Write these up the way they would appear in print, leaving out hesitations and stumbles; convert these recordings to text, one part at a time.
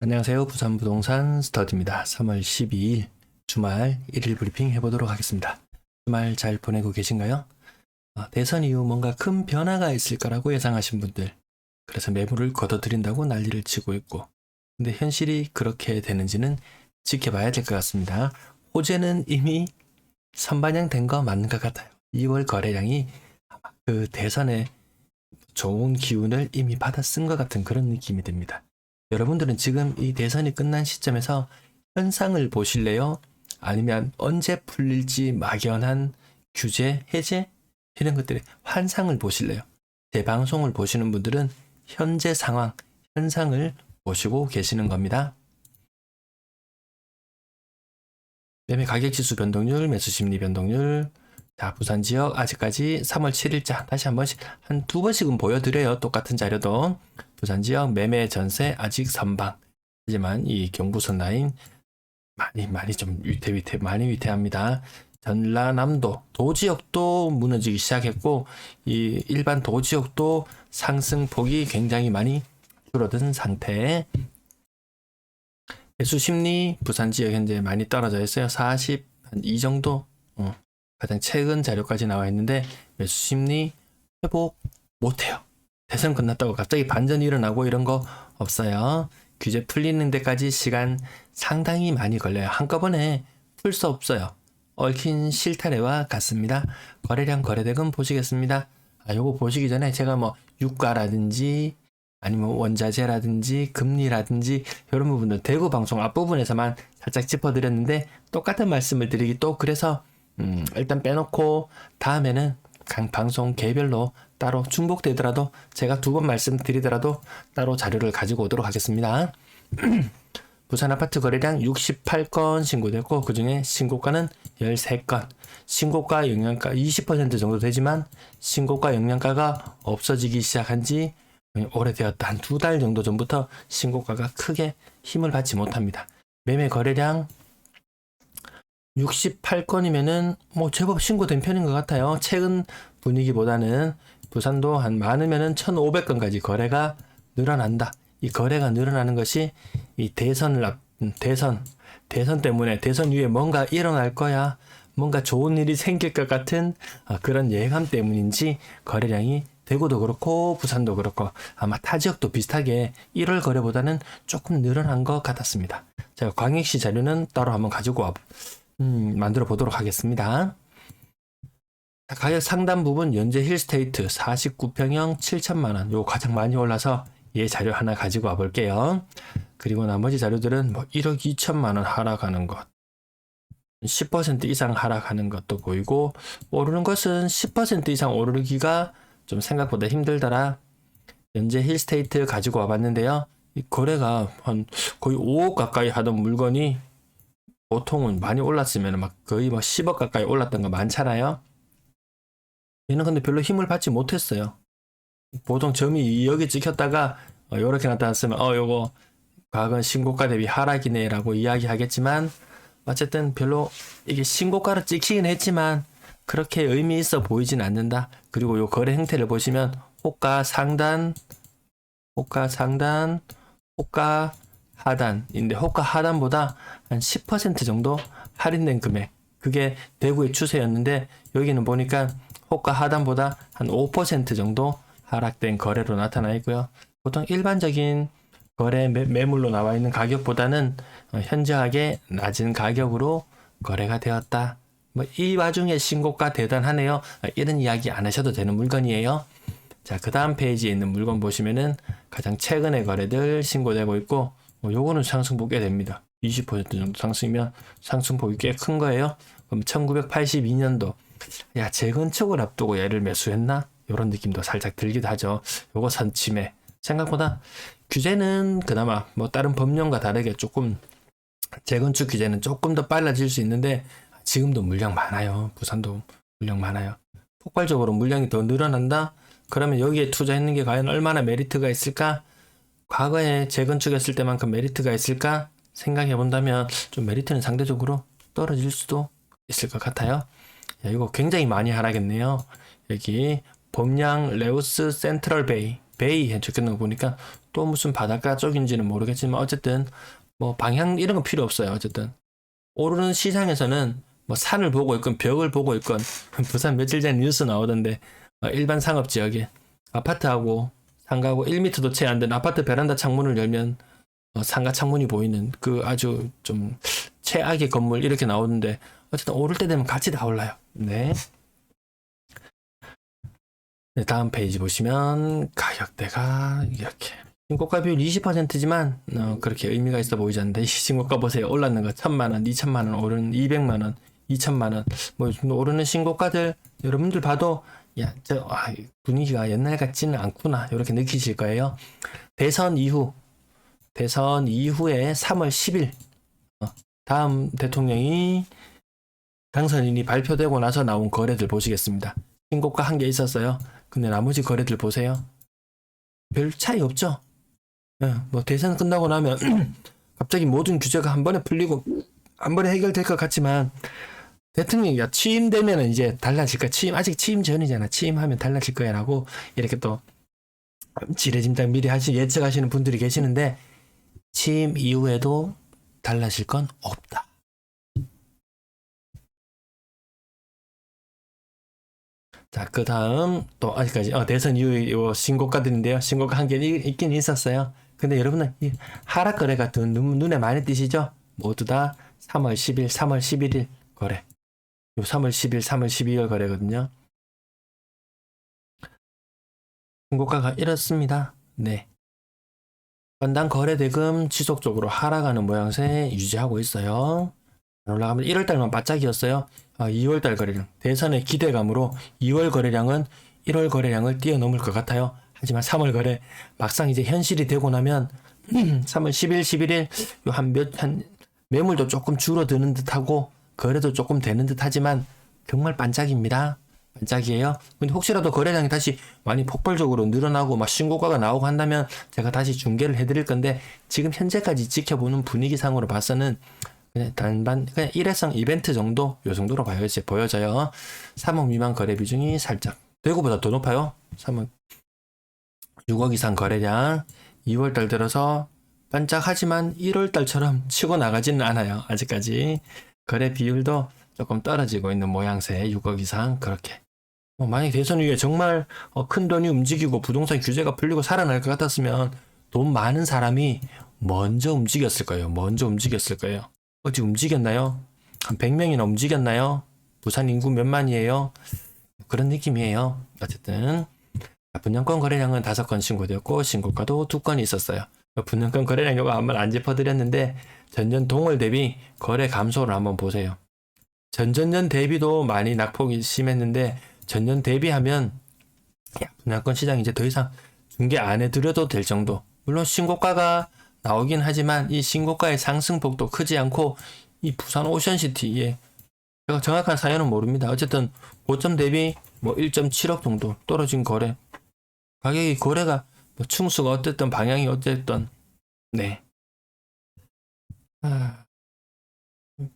안녕하세요. 부산부동산 스터디입니다. 3월 12일 주말 1일 브리핑 해보도록 하겠습니다. 주말 잘 보내고 계신가요? 대선 이후 뭔가 큰 변화가 있을 거라고 예상하신 분들, 그래서 매물을 걷어들인다고 난리를 치고 있고, 근데 현실이 그렇게 되는지는 지켜봐야 될 것 같습니다. 호재는 이미 선반영된 거 맞는 것 같아요. 2월 거래량이 아마 그 대선의 좋은 기운을 이미 받아 쓴 것 같은 그런 느낌이 듭니다. 여러분들은 지금 이 대선이 끝난 시점에서 현상을 보실래요? 아니면 언제 풀릴지 막연한 규제, 해제? 이런 것들의 환상을 보실래요? 제 방송을 보시는 분들은 현재 상황, 현상을 보시고 계시는 겁니다. 매매 가격지수 변동률, 매수심리 변동률. 자, 부산 지역 아직까지 3월 7일자 다시 한 번씩 한 두 번씩은 보여드려요. 똑같은 자료도. 부산 지역 매매 전세 아직 선방. 하지만 이 경부선 라인 많이 좀 많이 위태합니다. 전라남도 도지역도 무너지기 시작했고, 이 일반 도지역도 상승폭이 굉장히 많이 줄어든 상태. 매수 심리 부산 지역 현재 많이 떨어져 있어요. 40, 한 이 정도. 가장 최근 자료까지 나와 있는데 매수 심리 회복 못해요. 대선 끝났다고 갑자기 반전이 일어나고 이런 거 없어요. 규제 풀리는 데까지 시간 상당히 많이 걸려요. 한꺼번에 풀 수 없어요. 얽힌 실타래와 같습니다. 거래량 거래대금 보시겠습니다. 요거 보시기 전에 제가 뭐 유가라든지 아니면 원자재라든지 금리라든지 이런 부분들 대구 방송 앞부분에서만 살짝 짚어드렸는데 똑같은 말씀을 드리기 또 그래서 일단 빼놓고 다음에는 각 방송 개별로 따로 중복되더라도 제가 두 번 말씀드리더라도 따로 자료를 가지고 오도록 하겠습니다. 부산 아파트 거래량 68건 신고됐고 그중에 신고가는 13건, 신고가 영양가 20% 정도 되지만 신고가 영양가가 없어지기 시작한 지 오래되었다. 한 두 달 정도 전부터 신고가가 크게 힘을 받지 못합니다. 매매 거래량 68건이면은 뭐 제법 신고된 편인 것 같아요. 최근 분위기보다는 부산도 한 많으면은 1,500건까지 거래가 늘어난다. 이 거래가 늘어나는 것이 이 대선 때문에 대선 이후에 뭔가 일어날 거야, 뭔가 좋은 일이 생길 것 같은 그런 예감 때문인지 거래량이 대구도 그렇고 부산도 그렇고 아마 타 지역도 비슷하게 1월 거래보다는 조금 늘어난 것 같았습니다. 제가 광역시 자료는 따로 한번 가지고 만들어 보도록 하겠습니다. 가격 상단 부분 연재 힐스테이트 49평형 7천만원 요 가장 많이 올라서 얘 자료 하나 가지고 와 볼게요. 그리고 나머지 자료들은 뭐 1억 2천만원 하락하는 것, 10% 이상 하락하는 것도 보이고, 오르는 것은 10% 이상 오르기가 좀 생각보다 힘들더라. 연재 힐스테이트 가지고 와봤는데요. 이 거래가 한 거의 5억 가까이 하던 물건이 보통은 많이 올랐으면 막 거의 뭐 10억 가까이 올랐던 거 많잖아요. 얘는 근데 별로 힘을 받지 못했어요. 보통 점이 여기 찍혔다가 요렇게 나타났으면 요거 과거 신고가 대비 하락이네 라고 이야기하겠지만, 어쨌든 별로 이게 신고가로 찍히긴 했지만 그렇게 의미 있어 보이진 않는다. 그리고 요 거래 형태를 보시면 호가 상단, 호가 하단인데 호가 하단보다 한 10% 정도 할인된 금액, 그게 대구의 추세였는데 여기는 보니까 호가 하단보다 한 5% 정도 하락된 거래로 나타나 있고요. 보통 일반적인 거래 매물로 나와 있는 가격보다는 현저하게 낮은 가격으로 거래가 되었다. 뭐 이 와중에 신고가 대단하네요. 이런 이야기 안 하셔도 되는 물건이에요. 자, 그 다음 페이지에 있는 물건 보시면은 가장 최근에 거래들 신고되고 있고, 요거는 상승폭 꽤 됩니다. 20% 정도 상승이면 상승폭이 꽤 큰 거예요. 그럼 1982년도 야, 재건축을 앞두고 얘를 매수했나? 이런 느낌도 살짝 들기도 하죠. 요거 선침해. 생각보다 규제는 그나마 뭐 다른 법령과 다르게 조금 재건축 규제는 조금 더 빨라질 수 있는데 지금도 물량 많아요. 부산도 물량 많아요. 폭발적으로 물량이 더 늘어난다? 그러면 여기에 투자했는 게 과연 얼마나 메리트가 있을까? 과거에 재건축했을 때만큼 메리트가 있을까? 생각해 본다면 좀 메리트는 상대적으로 떨어질 수도 있을 것 같아요. 야, 이거 굉장히 많이 하락했네요. 여기 범양 레오스 센트럴 베이 베이 적혀있는 거 보니까 또 무슨 바닷가 쪽인지는 모르겠지만 어쨌든 뭐 방향 이런 건 필요 없어요. 어쨌든 오르는 시장에서는 뭐 산을 보고 있건 벽을 보고 있건 부산 며칠 전에 뉴스 나오던데 일반 상업 지역에 아파트하고 상가하고 1m도 채 안 되는 아파트 베란다 창문을 열면 상가 창문이 보이는 그 아주 좀 최악의 건물 이렇게 나오는데 어쨌든 오를 때 되면 같이 다 올라요. 네. 네, 다음 페이지 보시면 가격대가 이렇게 신고가 비율 20%지만 그렇게 의미가 있어 보이지 않는데 이 신고가 보세요. 올랐는 거 1000만원, 2000만원, 오르는 200만원, 2000만원 뭐 오르는 신고가들 여러분들 봐도 야, 분위기가 옛날 같지는 않구나 이렇게 느끼실 거예요. 대선 이후에 3월 10일 다음 대통령이 당선인이 발표되고 나서 나온 거래들 보시겠습니다. 신고가 한 개 있었어요. 근데 나머지 거래들 보세요. 별 차이 없죠? 뭐 대선 끝나고 나면 갑자기 모든 규제가 한 번에 풀리고 한 번에 해결될 것 같지만 대통령이 취임되면 이제 달라질 거야. 아직 취임 전이잖아. 취임하면 달라질 거야 라고 이렇게 또 지레짐작 미리 예측하시는 분들이 계시는데 취임 이후에도 달라질 건 없다. 자, 그 다음 또 아직까지 대선 이후 신고가들인데요. 신고가 한 개 있긴 있었어요. 근데 여러분은 이 하락 거래가 더 눈에 많이 띄시죠? 모두 다 3월 10일, 3월 11일 거래. 요 3월 10일, 3월 12일 거래거든요. 신고가가 이렇습니다. 네. 건당 거래 대금 지속적으로 하락하는 모양새 유지하고 있어요. 올라가면 1월달만 바짝이었어요. 2월달 거래량 대선의 기대감으로 2월 거래량은 1월 거래량을 뛰어넘을 것 같아요. 하지만 3월 거래 막상 이제 현실이 되고 나면 3월 10일, 11일 한 매물도 조금 줄어드는 듯하고 거래도 조금 되는 듯하지만 정말 반짝입니다. 반짝이에요. 근데 혹시라도 거래량이 다시 많이 폭발적으로 늘어나고 막 신고가가 나오고 한다면 제가 다시 중계를 해드릴 건데 지금 현재까지 지켜보는 분위기상으로 봐서는 그냥 그냥 일회성 이벤트 정도 요 정도로 보여져요. 3억 미만 거래 비중이 살짝 대구보다 더 높아요. 3억 6억 이상 거래량 2월달 들어서 반짝하지만 1월달처럼 치고 나가지는 않아요. 아직까지 거래 비율도 조금 떨어지고 있는 모양새 6억 이상 그렇게 만약에 대선 이후에 정말 큰 돈이 움직이고 부동산 규제가 풀리고 살아날 것 같았으면 돈 많은 사람이 먼저 움직였을 거예요. 어찌 움직였나요? 한 100명이나 움직였나요? 부산 인구 몇 만이에요? 그런 느낌이에요. 어쨌든 분양권 거래량은 5건 신고되었고 신고가도 2건이 있었어요. 분양권 거래량 이거 한번 안 짚어드렸는데 전년 동월 대비 거래 감소를 한번 보세요. 전전년 대비도 많이 낙폭이 심했는데 전년 대비하면 분양권 시장 이제 더 이상 중개 안 해드려도 될 정도. 물론 신고가가 나오긴 하지만 이 신고가의 상승폭도 크지 않고 이 부산 오션시티에 제가 정확한 사연은 모릅니다. 어쨌든 고점 대비 뭐 1.7억 정도 떨어진 거래 가격이 거래가 뭐 충수가 어쨌든 방향이 어쨌든 네.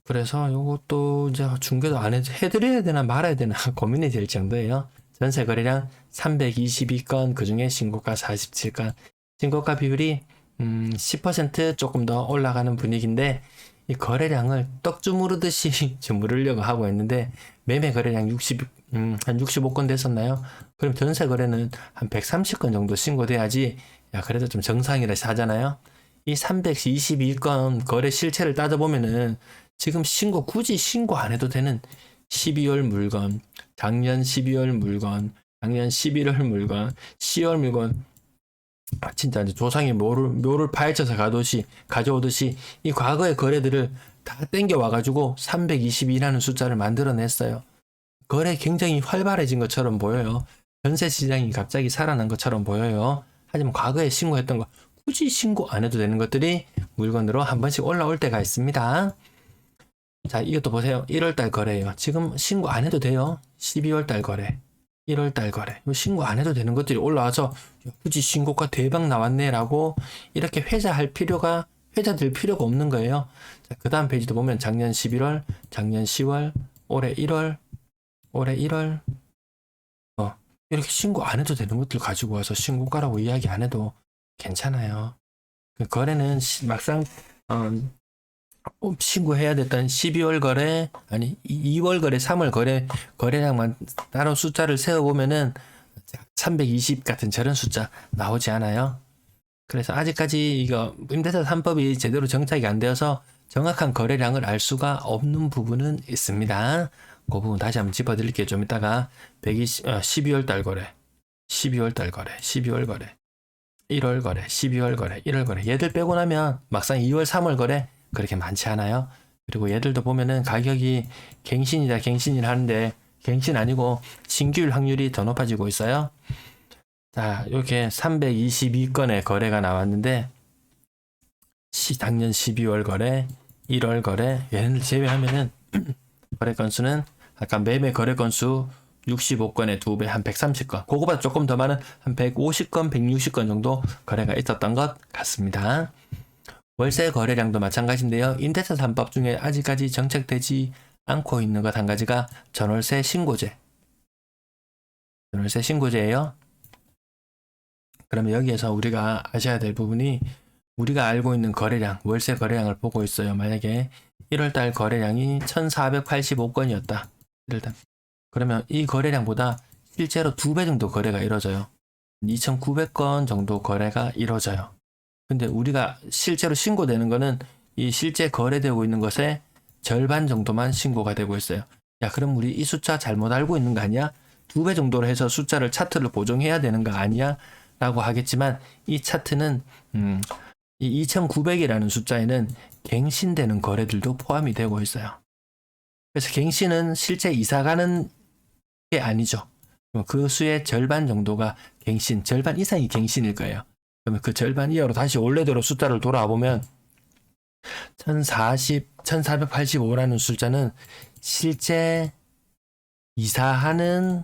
그래서 요것도 이제 중개도 안 해드려야 되나 말아야 되나 고민이 될 정도예요. 전세 거래량 322건 그중에 신고가 47건 신고가 비율이 10% 조금 더 올라가는 분위기인데 이 거래량을 떡 주무르듯이 주무르려고 하고 있는데 매매 거래량 한 65건 됐었나요? 그럼 전세 거래는 한 130건 정도 신고돼야지 그래도 좀 정상이라 하잖아요. 이 322건 거래 실체를 따져보면은 지금 굳이 신고 안 해도 되는 12월 물건, 작년 12월 물건, 작년 11월 물건, 10월 물건 진짜 이제 조상이 묘를 파헤쳐서 가져오듯이 이 과거의 거래들을 다 땡겨와가지고 322라는 숫자를 만들어냈어요. 거래 굉장히 활발해진 것처럼 보여요. 전세 시장이 갑자기 살아난 것처럼 보여요. 하지만 과거에 신고했던 거 굳이 신고 안 해도 되는 것들이 물건으로 한 번씩 올라올 때가 있습니다. 자, 이것도 보세요. 1월달 거래예요. 지금 신고 안 해도 돼요. 12월달 거래, 1월달 거래. 신고 안 해도 되는 것들이 올라와서 굳이 신고가 대박 나왔네 라고 이렇게 회자될 필요가 없는 거예요. 자, 그 다음 페이지도 보면 작년 11월, 작년 10월, 올해 1월, 이렇게 신고 안 해도 되는 것들 가지고 와서 신고가라고 이야기 안 해도 괜찮아요. 그 거래는 막상 신고해야 됐던 12월 거래, 아니 2월 거래, 3월 거래량만 따로 숫자를 세어보면은 320 같은 저런 숫자 나오지 않아요. 그래서 아직까지 이거 임대차 3법이 제대로 정착이 안 되어서 정확한 거래량을 알 수가 없는 부분은 있습니다. 그 부분 다시 한번 짚어드릴게요. 좀 이따가 12월 달 거래, 12월 달 거래, 12월 거래, 1월 거래, 12월 거래, 1월 거래. 얘들 빼고 나면 막상 2월, 3월 거래 그렇게 많지 않아요. 그리고 얘들도 보면은 가격이 갱신이라 하는데 갱신 아니고 신규일 확률이 더 높아지고 있어요. 자, 이렇게 322건의 거래가 나왔는데 작년 12월 거래, 1월 거래 얘네들 제외하면은 거래 건수는 아까 매매 거래 건수 65건에 2배 한 130건, 그거보다 조금 더 많은 한 150건, 160건 정도 거래가 있었던 것 같습니다. 월세 거래량도 마찬가지인데요. 임대차 3법 중에 아직까지 정책되지 않고 있는 것 한 가지가 전월세 신고제. 전월세 신고제예요. 그러면 여기에서 우리가 아셔야 될 부분이 우리가 알고 있는 거래량, 월세 거래량을 보고 있어요. 만약에 1월달 거래량이 1485건이었다. 그러면 이 거래량보다 실제로 2배 정도 거래가 이루어져요. 2900건 정도 거래가 이루어져요. 근데 우리가 실제로 신고되는 거는 이 실제 거래되고 있는 것의 절반 정도만 신고가 되고 있어요. 야, 그럼 우리 이 숫자 잘못 알고 있는 거 아니야? 2배 정도로 해서 숫자를 차트를 보정해야 되는 거 아니야? 라고 하겠지만 이 차트는 이 2900이라는 숫자에는 갱신되는 거래들도 포함이 되고 있어요. 그래서 갱신은 실제 이사가는 게 아니죠. 그 수의 절반 정도가 갱신, 절반 이상이 갱신일 거예요. 그러면 그 절반 이하로 다시 원래대로 숫자를 돌아와 보면 1485라는 숫자는 실제 이사하는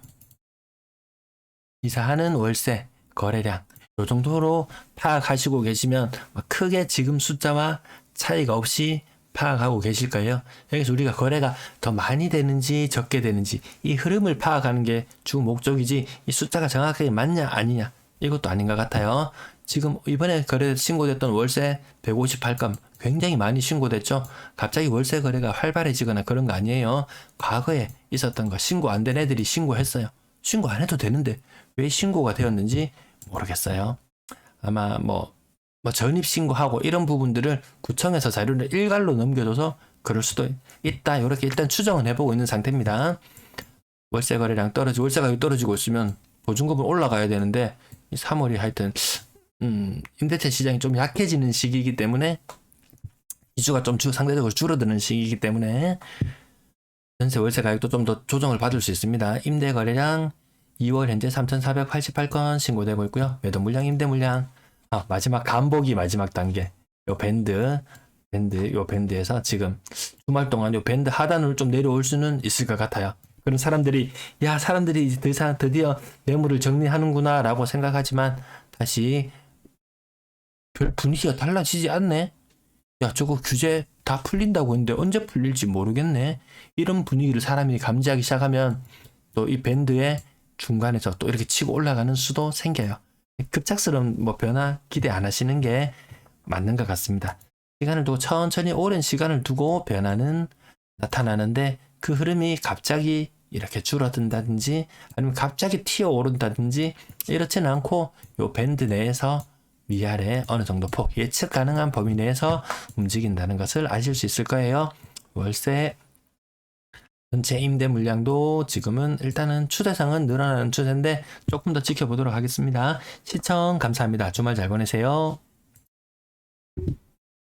월세 거래량 이 정도로 파악하시고 계시면 크게 지금 숫자와 차이가 없이 파악하고 계실 거예요. 여기서 우리가 거래가 더 많이 되는지 적게 되는지 이 흐름을 파악하는 게 주 목적이지 이 숫자가 정확하게 맞냐 아니냐 이것도 아닌 것 같아요. 지금 이번에 거래 신고됐던 월세 158건 굉장히 많이 신고됐죠. 갑자기 월세 거래가 활발해지거나 그런 거 아니에요. 과거에 있었던 거 신고 안 된 애들이 신고했어요. 신고 안 해도 되는데 왜 신고가 되었는지 모르겠어요. 아마 전입 신고하고 이런 부분들을 구청에서 자료를 일괄로 넘겨줘서 그럴 수도 있다. 이렇게 일단 추정은 해보고 있는 상태입니다. 월세 거래량 월세 가격이 떨어지고 있으면 보증금은 올라가야 되는데 3월이 하여튼 임대차 시장이 좀 약해지는 시기이기 때문에 이주가 좀 상대적으로 줄어드는 시기이기 때문에 전세 월세 가격도 좀 더 조정을 받을 수 있습니다. 임대 거래량 2월 현재 3,488건 신고되고 있고요. 매도 물량, 임대 물량. 마지막 간보기 마지막 단계. 요 밴드에서 지금 주말 동안 요 밴드 하단으로 좀 내려올 수는 있을 것 같아요. 그런 사람들이 드디어 매물을 정리하는구나 라고 생각하지만 다시 별 분위기가 달라지지 않네. 야, 저거 규제 다 풀린다고 했는데 언제 풀릴지 모르겠네. 이런 분위기를 사람이 감지하기 시작하면 또 이 밴드의 중간에서 또 이렇게 치고 올라가는 수도 생겨요. 급작스러운 변화 기대 안 하시는 게 맞는 것 같습니다. 시간을 두고 천천히 오랜 시간을 두고 변화는 나타나는데 그 흐름이 갑자기 이렇게 줄어든다든지 아니면 갑자기 튀어오른다든지 이렇지는 않고 요 밴드 내에서 위아래 어느 정도 폭 예측 가능한 범위 내에서 움직인다는 것을 아실 수 있을 거예요. 월세 전체 임대 물량도 지금은 일단은 추세상은 늘어나는 추세인데 조금 더 지켜보도록 하겠습니다. 시청 감사합니다. 주말 잘 보내세요.